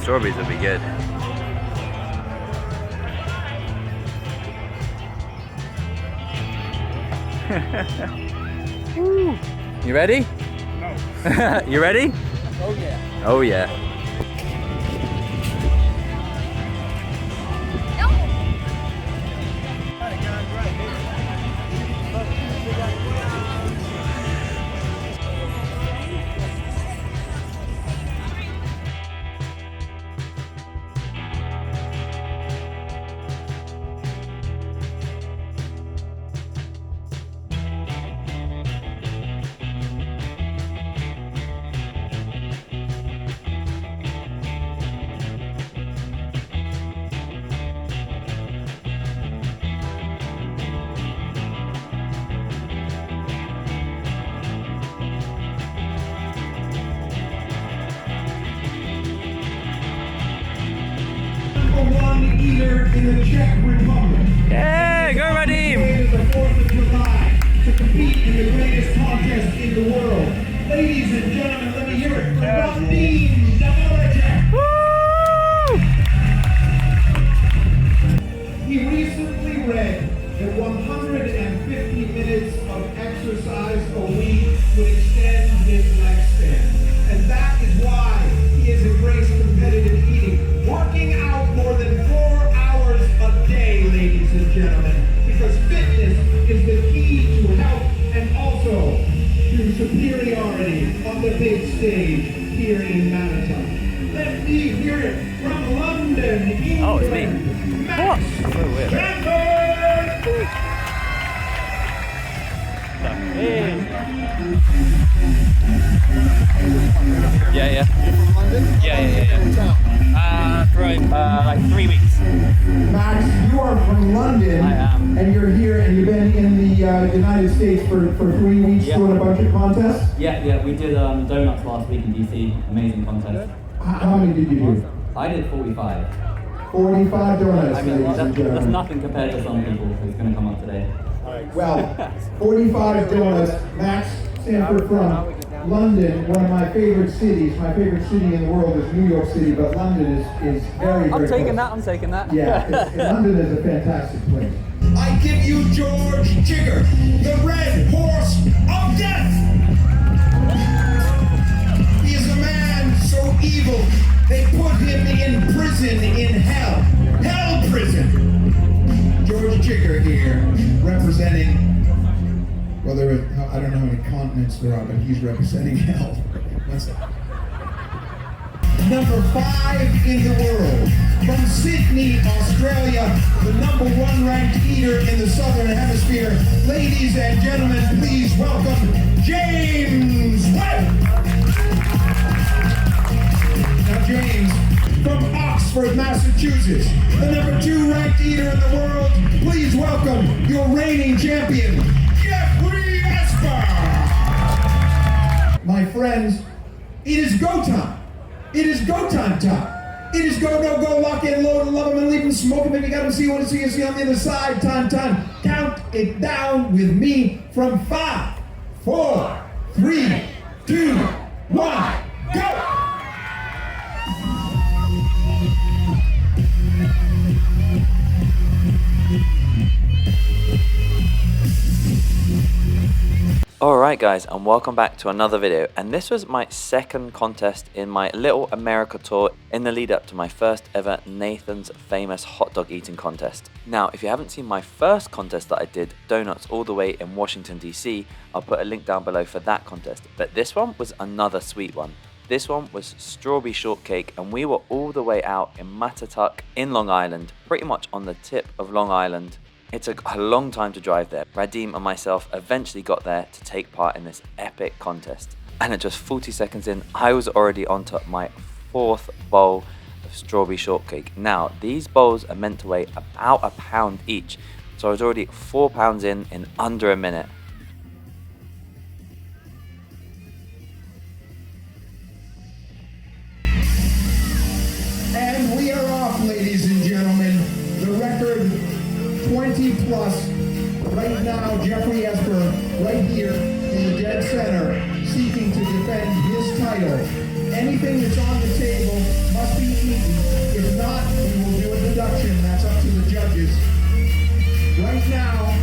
strawberries would be good. Woo. You ready? No. You ready? Oh yeah. Oh yeah. One eater in the Czech Republic. Yeah, go Radim! The 4th of July to compete in the greatest contest in the world. Ladies and gentlemen, let me hear it for Radim Zamorajac. Woo! He recently read that 150 minutes of exercise a week would extend his lifespan. And that is why he has embraced competitive eating, working out more than 4 hours a day, ladies and gentlemen, because fitness is the key to health and also to superiority on the big stage here in Manitoba. Let me hear it from London, England. Oh, it's me. What? So weird. Yeah. From London? Yeah. For like 3 weeks. Max, you are from London. I am. And you're here and you've been in the United States for 3 weeks doing a bunch of contests? Yeah, we did donuts last week in DC. Amazing contest. How many did you do? I did 45. 45 donuts, I mean, ladies and that's gentlemen. nothing compared to some people who's going to come up today. Well, 45 donuts. Max Sanford from London, one of my favorite cities. My favorite city in the world is New York City, but London is very, very I'm taking close. that, I'm taking that. Yeah, London is a fantastic place. I give you George Jigger, the red horse of death. He is a man so evil, they put him in prison in hell. Hell prison. George Jigger here, representing, well, I don't know how many continents there are, but he's representing hell. What's that? Number 5 in the world, from Sydney, Australia, the #1 ranked eater in the Southern Hemisphere. Ladies and gentlemen, please welcome James Webb. Now James, from Oxford, Massachusetts, the #2 ranked eater in the world, please welcome your reigning champion, Jeffrey Esper. My friends, it is go time. It is go time. It is go, no go, lock in, load, love him and leave him, smoke him if you got him, see you want to see on the other side. Time. Count it down with me from 5, 4, 3, 2, 1, go! Alright guys, and welcome back to another video, and this was my second contest in my Little America tour in the lead up to my first ever Nathan's Famous Hot Dog Eating Contest. Now, if you haven't seen my first contest that I did, Donuts All the Way in Washington DC, I'll put a link down below for that contest, but this one was another sweet one. This one was strawberry shortcake, and we were all the way out in Matatuck in Long Island, pretty much on the tip of Long Island. It took a long time to drive there. Radim and myself eventually got there to take part in this epic contest. And at just 40 seconds in, I was already onto my 4th bowl of strawberry shortcake. Now, these bowls are meant to weigh about a pound each, so I was already 4 pounds in under a minute. And we are off, ladies and gentlemen. The record 20 plus. Right now, Jeffrey Esper, right here in the dead center, seeking to defend his title. Anything that's on the table must be eaten. If not, we will do a deduction. That's up to the judges. Right now,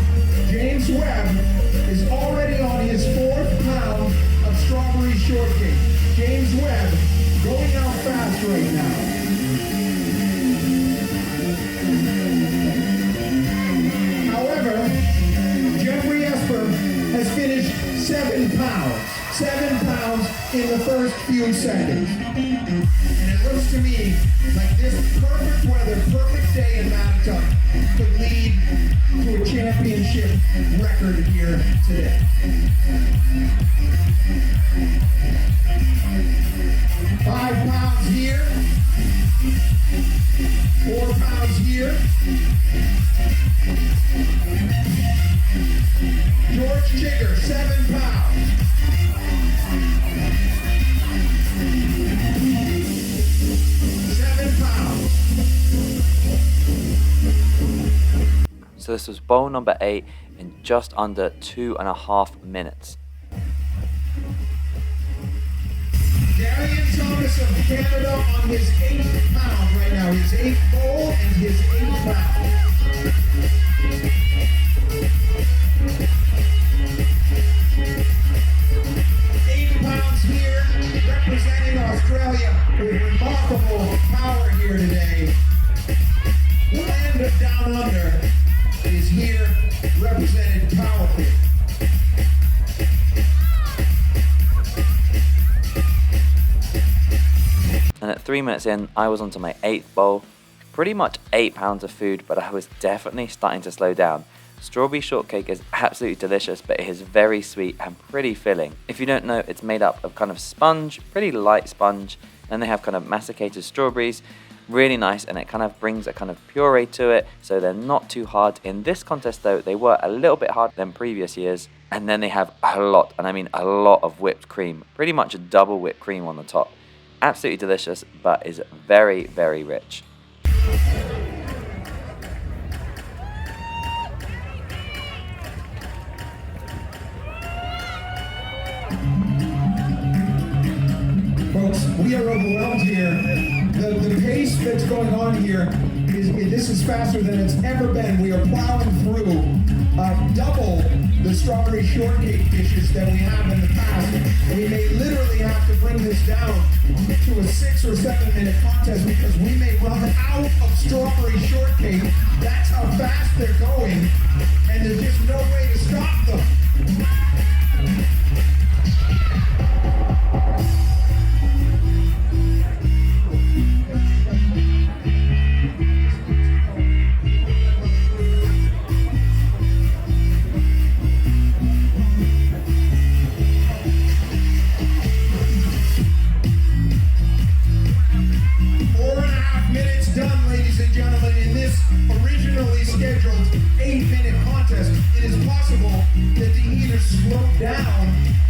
James Webb is already on his 4th pound of strawberry shortcake. James Webb going out fast right now. However, Jeffrey Esper has finished 7 pounds. 7 pounds in the first few seconds. And it looks to me like this perfect weather, perfect day in Manitoba could lead to a championship record here today. 5 pounds here. 4 pounds here. George Chigger, 7 pounds. 7 pounds. So this was bowl number 8 in just under 2.5 minutes. Darian Thomas of Canada on his 8th pound right now. His 8th bowl and his 8th pound. 8 pounds here, representing Australia with remarkable power here today. The land of Down Under is here, represented powerfully. And at 3 minutes in, I was onto my 8th bowl. Pretty much 8 pounds of food, but I was definitely starting to slow down. Strawberry shortcake is absolutely delicious, but it is very sweet and pretty filling. If you don't know, it's made up of kind of sponge, pretty light sponge, and they have kind of masticated strawberries, really nice, and it kind of brings a kind of puree to it, so they're not too hard. In this contest though, they were a little bit harder than previous years, and then they have a lot, and I mean a lot of whipped cream, pretty much a double whipped cream on the top. Absolutely delicious, but is very, very rich. Folks, we are overwhelmed here. The pace that's going on here this is faster than it's ever been. We are plowing through double the strawberry shortcake dishes that we have in the past. We may literally have to bring this down to a 6 or 7 minute contest because we may run out of strawberry shortcake. That's how fast they're going, and there's just no way to stop them. Originally scheduled 8-minute contest, it is possible that the heaters slow down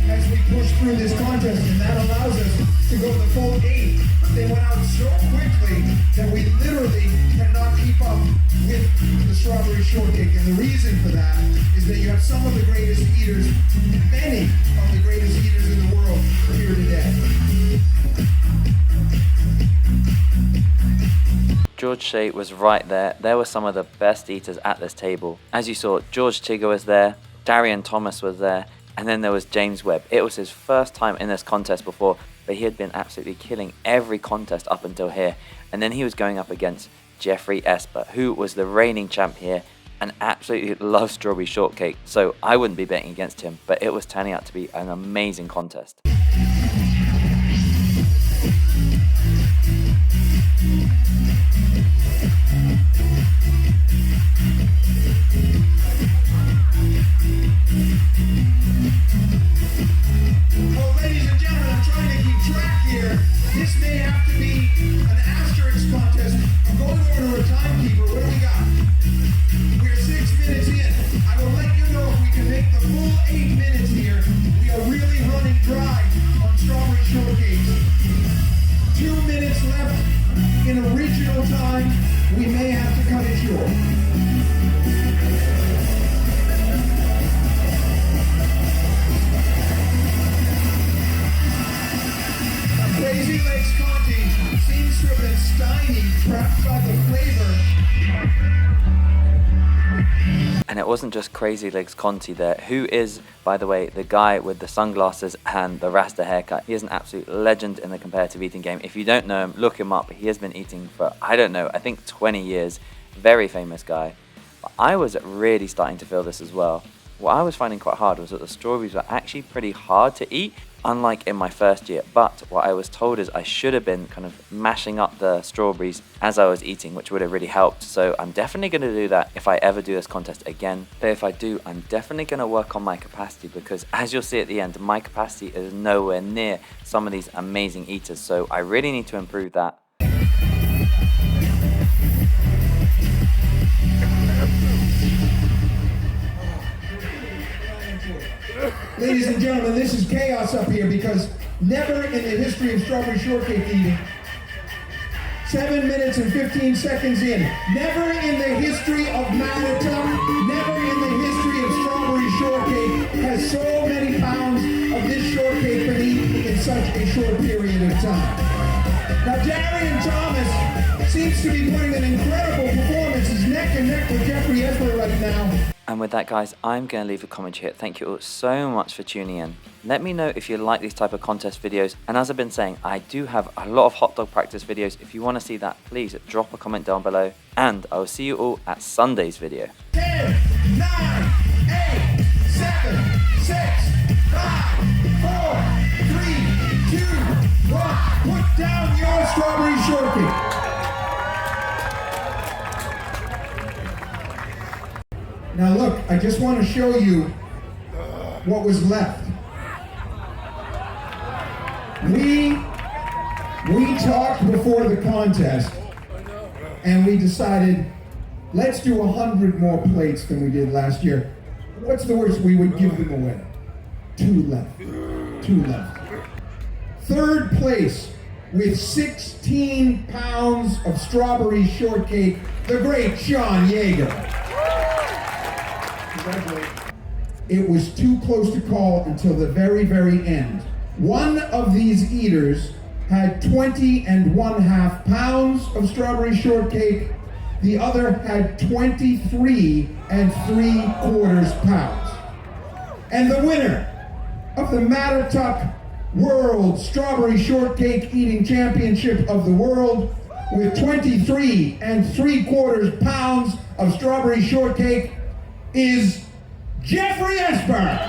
as we push through this contest, and that allows us to go the full 8. But they went out so quickly that we literally cannot keep up with the strawberry shortcake. And the reason for that is that you have some of the greatest eaters, many of the greatest eaters in the world here today. George Shea was right there. There were some of the best eaters at this table. As you saw, George Chigger was there, Darian Thomas was there, and then there was James Webb. It was his first time in this contest before, but he had been absolutely killing every contest up until here. And then he was going up against Jeffrey Esper, who was the reigning champ here and absolutely loves strawberry shortcake. So I wouldn't be betting against him, but it was turning out to be an amazing contest. Well, ladies and gentlemen, I'm trying to keep track here. This may have to be an asterisk contest. I'm going over to a timekeeper. What do we got? We're 6 minutes in. I will let you know if we can make the full 8 minutes here. We are really running dry And it wasn't just Crazy Legs Conti there, who is, by the way, the guy with the sunglasses and the Rasta haircut. He is an absolute legend in the competitive eating game. If you don't know him, look him up. He has been eating for, I don't know, I think 20 years. Very famous guy. But I was really starting to feel this as well. What I was finding quite hard was that the strawberries were actually pretty hard to eat, unlike in my first year. But what I was told is I should have been kind of mashing up the strawberries as I was eating, which would have really helped. So I'm definitely going to do that if I ever do this contest again. But if I do, I'm definitely going to work on my capacity, because as you'll see at the end, my capacity is nowhere near some of these amazing eaters. So I really need to improve that. Ladies and gentlemen, this is chaos up here, because never in the history of strawberry shortcake eating, 7 minutes and 15 seconds in, never in the history of Manitoba, never in the history of strawberry shortcake has so many pounds of this shortcake been eaten in such a short period of time. Now, Darian Thomas seems to be putting an incredible performance. He's neck and neck with Jeffrey Esper right now. And with that, guys, I'm going to leave a comment here. Thank you all so much for tuning in. Let me know if you like these type of contest videos. And as I've been saying, I do have a lot of hot dog practice videos. If you want to see that, please drop a comment down below. And I will see you all at Sunday's video. 10, 9, 8, 7, 6, 5, 4, 3, 2, 1. Put down your strawberry shortcake. Now look, I just want to show you what was left. We talked before the contest, and we decided, let's do 100 more plates than we did last year. What's the worst? We would give them away. 2 left. 2 left. Third place with 16 pounds of strawberry shortcake, the great Sean Yeager. It was too close to call until the very, very end. One of these eaters had 20½ pounds of strawberry shortcake. The other had 23¾ pounds. And the winner of the Matatuck World Strawberry Shortcake Eating Championship of the World, with 23¾ pounds of strawberry shortcake, is Jeffrey Esper.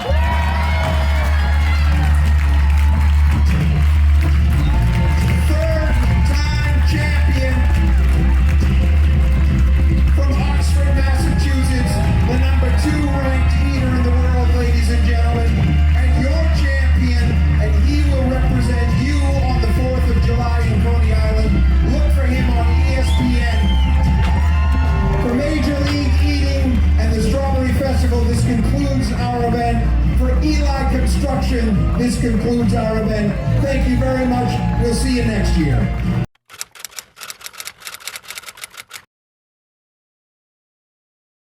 This concludes our event. Thank you very much. We'll see you next year.